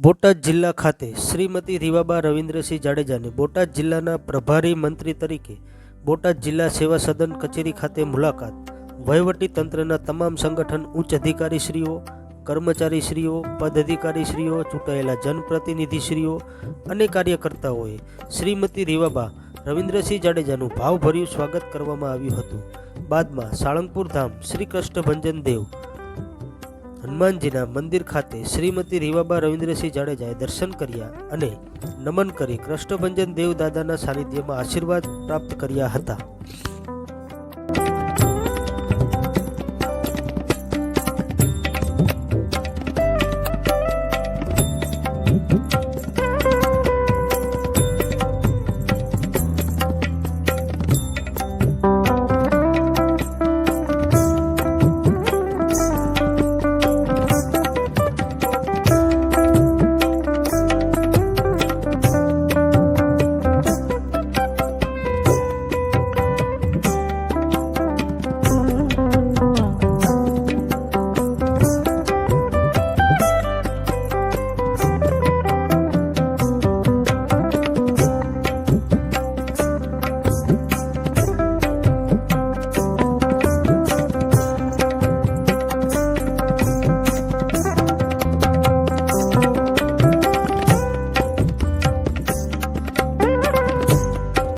બોટાદ જિલ્લા ખાતે શ્રીમતી રીવાબા રવિન્દ્રસિંહ જાડેજાની બોટાદ જિલ્લાના પ્રભારી મંત્રી તરીકે બોટાદ જિલ્લા સેવા સદન કચેરી ખાતે મુલાકાત. વહીવટી તંત્રના તમામ સંગઠન ઉચ્ચ અધિકારીશ્રીઓ, કર્મચારીશ્રીઓ, પદાધિકારીશ્રીઓ, ચૂંટાયેલા જનપ્રતિનિધિશ્રીઓ અને કાર્યકર્તાઓએ શ્રીમતી રીવાબા રવિન્દ્રસિંહ જાડેજાનું ભાવભર્યું સ્વાગત કરવામાં આવ્યું હતું. બાદમાં સાળંગપુર ધામ શ્રી કૃષ્ણભંજન દેવ હનુમાનજીના મંદિર ખાતે શ્રીમતી રીવાબા રવિન્દ્રસિંહ જાડેજાએ દર્શન કર્યા અને નમન કરી કૃષ્ણભંજન દેવ દાદાના સાનિધ્યમાં આશીર્વાદ પ્રાપ્ત કર્યા હતા.